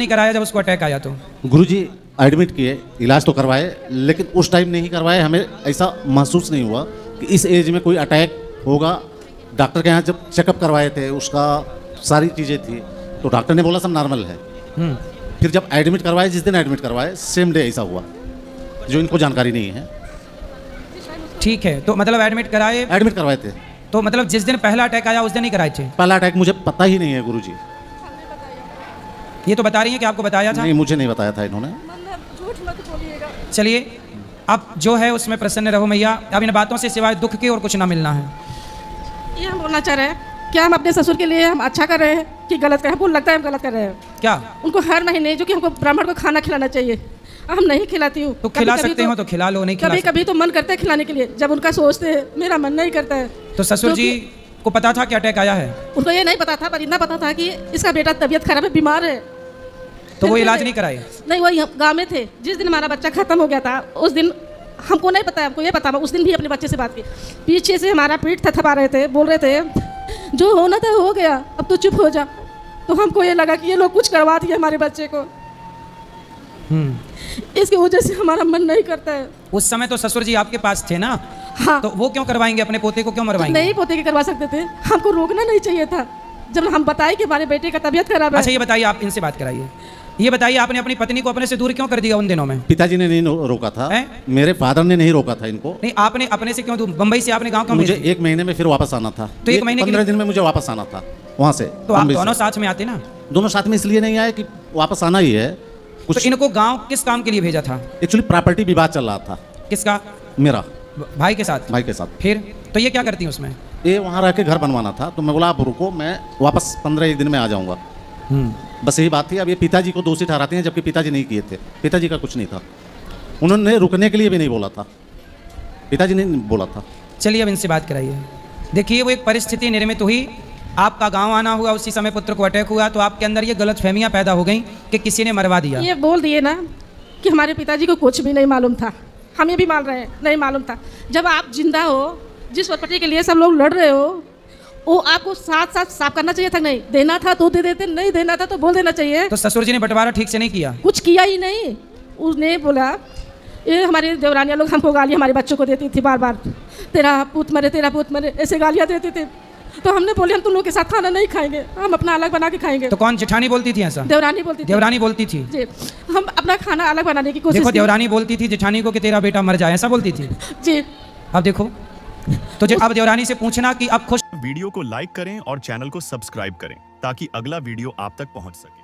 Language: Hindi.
नहीं कराया जब उसको अटैक आया तो? गुरुजी एडमिट किए, इलाज तो करवाए, लेकिन उस टाइम नहीं करवाए। हमें ऐसा महसूस नहीं हुआ कि इस एज में कोई अटैक होगा। डॉक्टर के यहाँ जब चेकअप करवाए थे, उसका सारी चीज़ें थी, तो डॉक्टर ने बोला सब नॉर्मल है। फिर जब एडमिट करवाए, जिस दिन एडमिट करवाए सेम डे ऐसा हुआ, जो इनको जानकारी नहीं है। ठीक है, तो मतलब एडमिट करवाए थे, तो मतलब जिस दिन पहला अटैक आया उस दिन ही कराए थे? पहला अटैक मुझे पता ही नहीं है गुरुजी। ये तो बता रही है कि आपको बताया था? नहीं, मुझे नहीं बताया था इन्होंने। चलिए, अब जो है उसमें प्रसन्न रहो मैया। अब इन बातों से सिवाय दुख के और कुछ ना मिलना है। ये हम बोलना चाह रहे हैं, क्या हम अपने ससुर के लिए हम अच्छा कर रहे हैं कि गलत कर रहे हैं? हमको लगता है हम गलत कर रहे हैं। क्या? उनको हर महीने जो कि हमको ब्राह्मण को खाना खिलाना चाहिए, हम नहीं खिलाती हूँ। तो खिला सकते हो तो खिला लो, नहीं खिला कभी कभी तो मन करता है खिलाने के लिए, जब उनका सोचते हैं मेरा मन नहीं करता है। तो ससुर जी को पता था कि अटैक आया है? उनको ये नहीं पता था, पर इतना पता था कि इसका बेटा तबीयत खराब है, बीमार है। तो वो इलाज नहीं कराए? नहीं, वही गाँव में थे। जिस दिन हमारा बच्चा खत्म हो गया था उस दिन हमको नहीं पता, हमको ये पता, उस दिन भी अपने बच्चे से बात की। पीछे से हमारा पीठ थपथपा रहे थे, बोल रहे थे जो होना था हो गया, अब तो चुप हो जा। तो हमको ये लगा कि ये लोग कुछ करवा दिए हमारे बच्चे को। इसकी वजह से हमारा मन नहीं करता है। उस समय तो ससुर जी आपके पास थे ना? हाँ। तो वो क्यों करवाएंगे? अपने पोते को क्यों मरवाएंगे? नहीं, पोते के करवा सकते थे, हमको रोकना नहीं चाहिए था। जब हम बताए कि हमारे बेटे का तबीयत खराब है। अच्छा, ये बताइए, आप इनसे बात कराइए। ये बताइए, आपने अपनी पत्नी को अपने से दूर क्यों कर दिया उन दिनों में? पिताजी ने नहीं रोका था, मेरे फादर ने नहीं रोका था इनको। नहीं, आपने अपने से क्यों दूर? बम्बई से आपने गाँव क्यों? मुझे 1 महीने में फिर वापस आना था। तो 1 महीने 15 दिन में मुझे वापस आना था वहाँ से। तो आप दोनों साथ में आते ना? दोनों साथ में इसलिए नहीं आए कि वापस आना ही है कुछ। तो इनको गांव किस काम के लिए भेजा था? एक्चुअली प्रॉपर्टी विवाद चल रहा था। किसका? मेरा भाई के साथ? भाई के साथ। फिर तो ये क्या करती हैं उसमें? ये वहाँ रह के घर बनवाना था, तो मैं बोला आप रुको, मैं वापस 15 दिन में आ जाऊँगा। बस यही बात थी। अब ये पिताजी को दोषी ठहराते हैं, जबकि पिताजी नहीं किए थे। पिताजी का कुछ नहीं था, उन्होंने रुकने के लिए भी नहीं बोला था, पिताजी ने बोला था। चलिए, अब इनसे बात कराइए। देखिए, वो एक परिस्थिति निर्मित हुई, आपका गांव आना हुआ, उसी समय पुत्र को अटैक हुआ, तो आपके अंदर ये गलतफहमियां पैदा हो गई कि किसी ने मरवा दिया। ये बोल दिए ना कि हमारे पिताजी को कुछ भी नहीं मालूम था। हम ये भी मान रहे हैं, नहीं मालूम था। जब आप जिंदा हो, जिस प्रॉपर्टी के लिए सब लोग लड़ रहे हो, वो आपको साथ साथ साफ करना चाहिए था। नहीं देना था तो दे देते, नहीं देना था तो बोल देना चाहिए। तो ससुर जी ने बंटवारा ठीक से नहीं किया? कुछ किया ही नहीं। उसने बोला, ये हमारी देवरानियाँ लोग हमको गालियाँ हमारे बच्चों को देती थी बार बार, तेरा पूत मरे, तेरा पूत मरे, ऐसे गालियाँ देते थे। तो हमने बोले हम तुम लोग के साथ खाना नहीं खाएंगे, हम अपना अलग बना के खाएंगे। तो कौन जेठानी बोलती थी ऐसा? देवरानी बोलती थी। देवरानी बोलती थी जी, हम अपना खाना अलग बनाने की कोशिश। देखो, देवरानी बोलती थी जेठानी को कि तेरा बेटा मर जाए, ऐसा बोलती थी जी। अब देखो, तो अब देवरानी से पूछना कि अब खुश। वीडियो को लाइक करें और चैनल को सब्सक्राइब करें ताकि अगला वीडियो आप तक पहुंच सके।